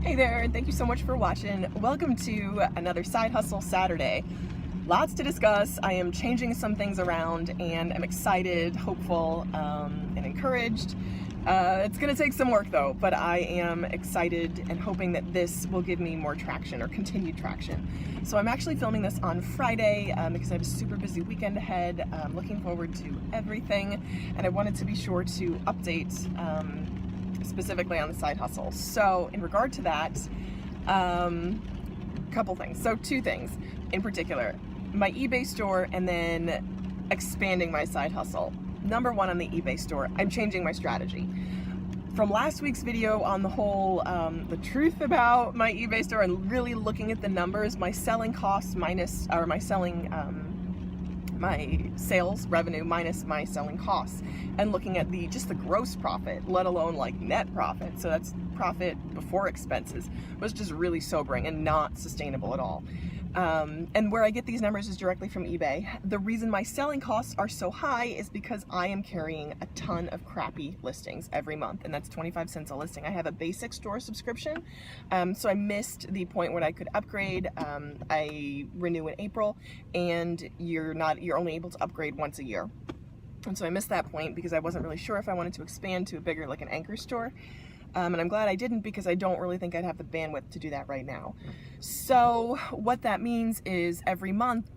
Hey there, and thank you so much for watching. Welcome to another Side Hustle Saturday. Lots to discuss. I am changing some things around and I'm excited, hopeful, and encouraged. It's gonna take some work though, but I am excited and hoping that this will give me more traction or continued traction. So I'm actually filming this on Friday because I have a super busy weekend ahead. I'm looking forward to everything, and I wanted to be sure to update specifically on the side hustle. So in regard to that, couple things. So two things in particular, my eBay store and then expanding my side hustle. Number one, on the eBay store, I'm changing my strategy. From last week's video on the whole, the truth about my eBay store and really looking at the numbers, my selling costs minus, or my selling, my sales revenue minus my selling costs, and looking at just the gross profit, let alone like net profit, so that's profit before expenses, was just really sobering and not sustainable at all. And where I get these numbers is directly from eBay. The reason my selling costs are so high is because I am carrying a ton of crappy listings every month, and that's 25 cents a listing. I have a basic store subscription, so I missed the point when I could upgrade. I renew in April, and you're only able to upgrade once a year. And so I missed that point because I wasn't really sure if I wanted to expand to a bigger, like an anchor store. And I'm glad I didn't, because I don't really think I'd have the bandwidth to do that right now. So what that means is every month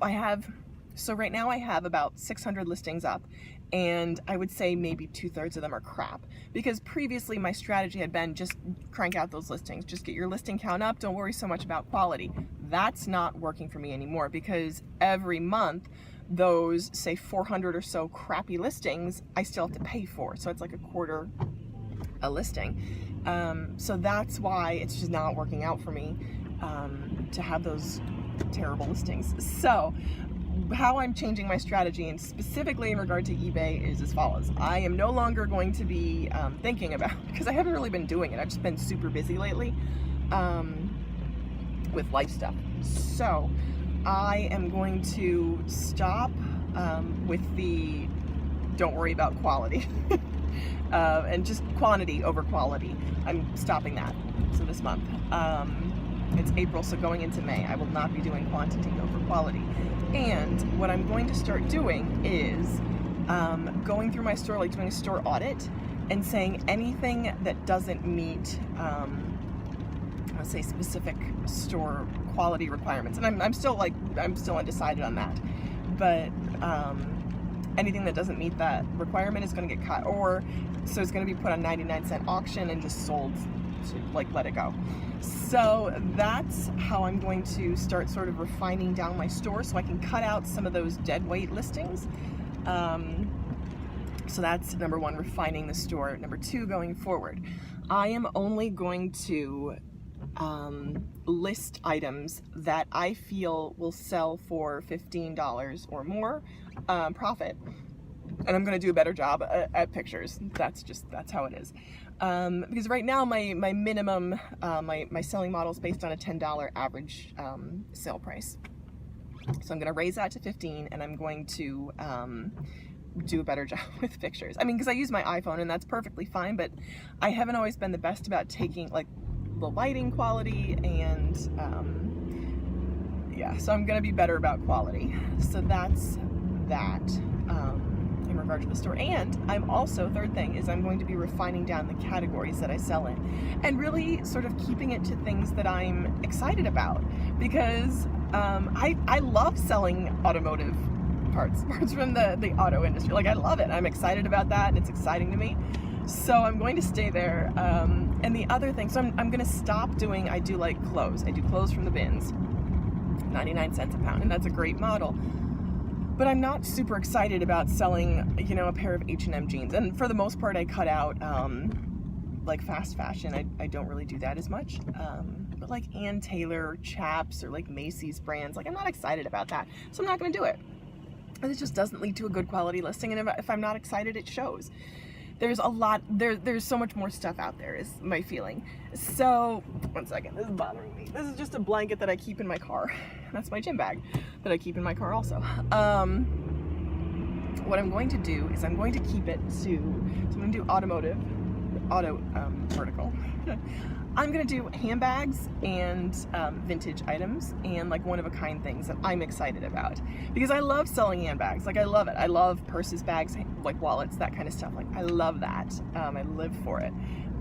so right now I have about 600 listings up, and I would say maybe 2/3 of them are crap, because previously my strategy had been just crank out those listings, just get your listing count up, don't worry so much about quality. That's not working for me anymore, because every month those, say, 400 or so crappy listings I still have to pay for, so it's like a quarter a listing. So that's why it's just not working out for me to have those terrible listings. So how I'm changing my strategy, and specifically in regard to eBay, is as follows. I am no longer going to be thinking about, because I haven't really been doing it, I've just been super busy lately with life stuff. So I am going to stop with the don't worry about quality. And just quantity over quality. I'm stopping that. So this month, it's April, so going into May, I will not be doing quantity over quality. And what I'm going to start doing is going through my store, like doing a store audit, and saying anything that doesn't meet, let's say, specific store quality requirements. And I'm still undecided on that, but anything that doesn't meet that requirement is going to get cut, so it's going to be put on 99-cent auction and just sold to, like, let it go. So that's how I'm going to start sort of refining down my store, so I can cut out some of those dead weight listings. So that's number one, refining the store. Number two, going forward, I am only going to list items that I feel will sell for $15 or more profit, and I'm going to do a better job at pictures. That's how it is, because right now my minimum, my selling model is based on a $10 average sale price. So I'm going to raise that to 15, and I'm going to do a better job with pictures. I mean, because I use my iPhone and that's perfectly fine, but I haven't always been the best about taking, like, the lighting quality, and yeah, so I'm gonna be better about quality. So that's that in regard to the store. And I'm also, third thing is, I'm going to be refining down the categories that I sell in, and really sort of keeping it to things that I'm excited about, because I love selling automotive parts from the auto industry. Like, I love it. I'm excited about that, and it's exciting to me. So I'm going to stay there. And the other thing, so I'm going to stop doing, I do clothes. I do clothes from the bins, 99 cents a pound, and that's a great model. But I'm not super excited about selling, you know, a pair of H&M jeans. And for the most part, I cut out, like, fast fashion. I don't really do that as much. But like Ann Taylor, Chaps, or like Macy's brands, like, I'm not excited about that. So I'm not going to do it. And it just doesn't lead to a good quality listing. And if I'm not excited, it shows. There's a lot, there's so much more stuff out there, is my feeling. So, one second, this is bothering me. This is just a blanket that I keep in my car. That's my gym bag that I keep in my car also. What I'm going to do is I'm going to keep it to, so I'm going to do auto vertical. I'm gonna do handbags and vintage items and like one-of-a-kind things that I'm excited about, because I love selling handbags. Like, I love it. I love purses, bags, like wallets, that kind of stuff. Like, I love that. I live for it.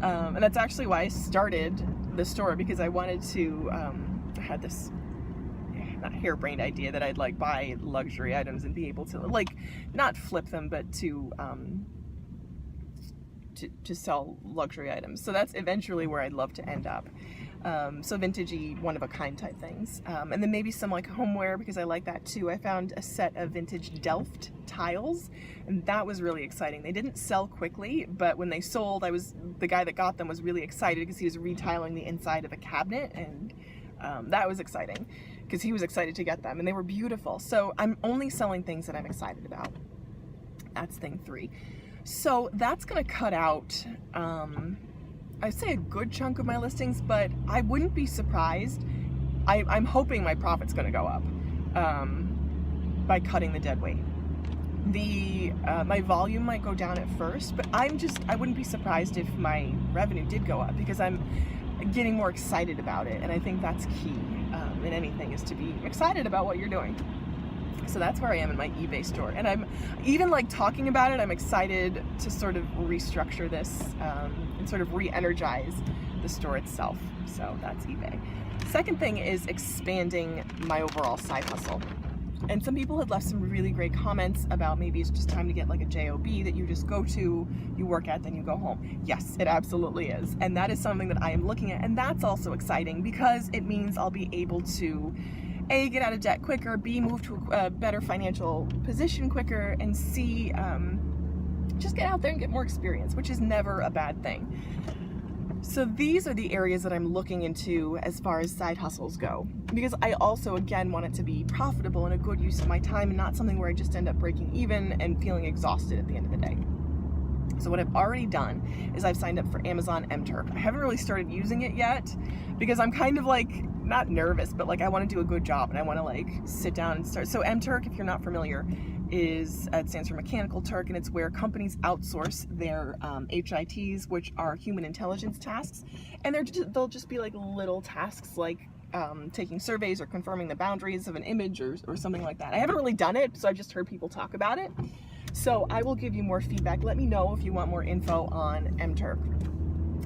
And that's actually why I started the store, because I wanted to, I had this not harebrained idea that I'd like buy luxury items and be able to like not flip them, but to sell luxury items. So that's eventually where I'd love to end up. So vintagey, one-of-a-kind type things. And then maybe some like homeware, because I like that too. I found a set of vintage Delft tiles, and that was really exciting. They didn't sell quickly, but when they sold, the guy that got them was really excited because he was retiling the inside of a cabinet, and that was exciting because he was excited to get them, and they were beautiful. So I'm only selling things that I'm excited about. That's thing 3. So that's gonna cut out, I'd say a good chunk of my listings, but I wouldn't be surprised. I'm hoping my profit's gonna go up by cutting the dead weight. My volume might go down at first, but I wouldn't be surprised if my revenue did go up, because I'm getting more excited about it, and I think that's key in anything, is to be excited about what you're doing. So that's where I am in my eBay store, and I'm even like talking about it, I'm excited to sort of restructure this and sort of re-energize the store itself. So that's eBay. Second thing is expanding my overall side hustle. And some people had left some really great comments about maybe it's just time to get like a job that you just go to, you work at, then you go home. Yes, it absolutely is. And that is something that I am looking at. And that's also exciting, because it means I'll be able to A, get out of debt quicker, B, move to a better financial position quicker, and C, just get out there and get more experience, which is never a bad thing. So these are the areas that I'm looking into as far as side hustles go, because I also, again, want it to be profitable and a good use of my time, and not something where I just end up breaking even and feeling exhausted at the end of the day. So what I've already done is I've signed up for Amazon MTurk. I haven't really started using it yet, because I'm kind of like, not nervous, but like I want to do a good job, and I want to like sit down and start. So MTurk, if you're not familiar, it stands for Mechanical Turk, and it's where companies outsource their HITs, which are human intelligence tasks, and they'll just be like little tasks like taking surveys or confirming the boundaries of an image or something like that. I haven't really done it, so I've just heard people talk about it. So I will give you more feedback. Let me know if you want more info on MTurk,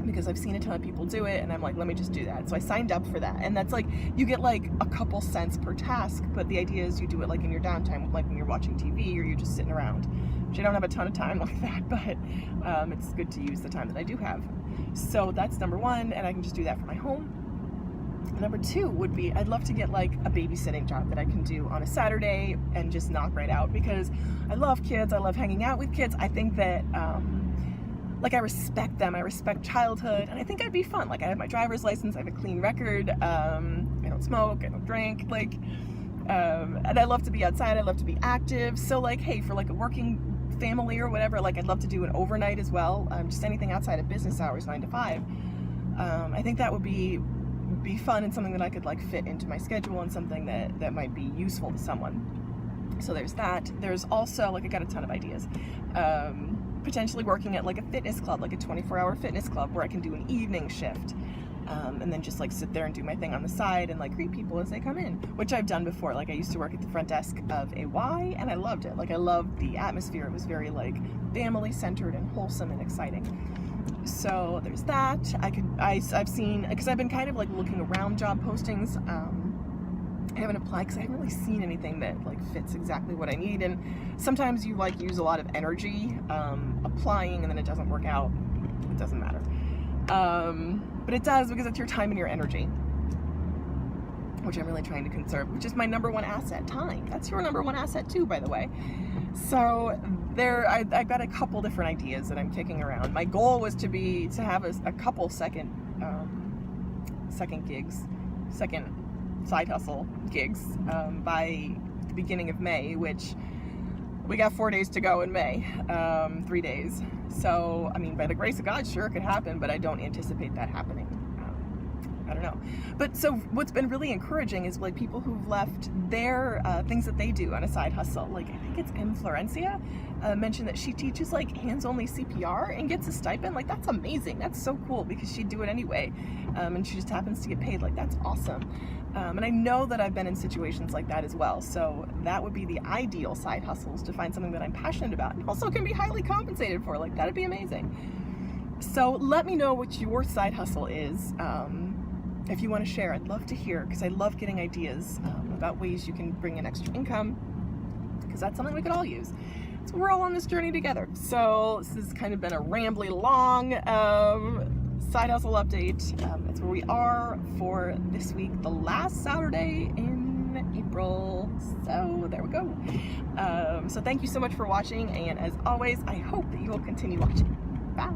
because I've seen a ton of people do it, and I'm like, let me just do that. So I signed up for that, and that's like, you get like a couple cents per task, but the idea is you do it like in your downtime, like when you're watching TV or you're just sitting around, which I don't have a ton of time like that, but it's good to use the time that I do have. So that's number 1, and I can just do that from my home. Number 2 would be, I'd love to get like a babysitting job that I can do on a Saturday and just knock right out, because I love kids, I love hanging out with kids. I think that like I respect them, I respect childhood, and I think I'd be fun. Like, I have my driver's license, I have a clean record, I don't smoke, I don't drink, like, and I love to be outside, I love to be active. So like, hey, for like a working family or whatever, like I'd love to do an overnight as well, just anything outside of business hours, 9 to 5. I think that would be fun, and something that I could like fit into my schedule, and something that might be useful to someone. So there's that. There's also, like, I got a ton of ideas. Potentially working at like a fitness club, like a 24-hour fitness club, where I can do an evening shift, and then just like sit there and do my thing on the side and like greet people as they come in, which I've done before. Like, I used to work at the front desk of AY, and I loved it. Like, I loved the atmosphere. It was very like family centered and wholesome and exciting. So there's that. I've seen, because I've been kind of like looking around job postings. I haven't applied because I haven't really seen anything that like fits exactly what I need, and sometimes you like use a lot of energy applying, and then it doesn't work out. It doesn't matter, but it does, because it's your time and your energy, which I'm really trying to conserve, which is my number 1 asset, time. That's your number 1 asset too, by the way. So I've got a couple different ideas that I'm kicking around. My goal was to have a couple second side hustle gigs by the beginning of May, which we got 4 days to go in May, 3 days. So, I mean, by the grace of God, sure, it could happen, but I don't anticipate that happening. I don't know. know. But so what's been really encouraging is like people who've left their things that they do on a side hustle. Like I think it's M. Florencia mentioned that she teaches like hands-only CPR and gets a stipend. Like that's amazing. That's so cool because she'd do it anyway, and she just happens to get paid. Like that's awesome. And I know that I've been in situations like that as well. So that would be the ideal side hustles, to find something that I'm passionate about and also can be highly compensated for. Like that'd be amazing. So let me know what your side hustle is. If you want to share, I'd love to hear, because I love getting ideas about ways you can bring in extra income, because that's something we could all use. So we're all on this journey together. So this has kind of been a rambly, long side hustle update. That's where we are for this week, the last Saturday in April. So there we go. So thank you so much for watching, and as always, I hope that you will continue watching. Bye.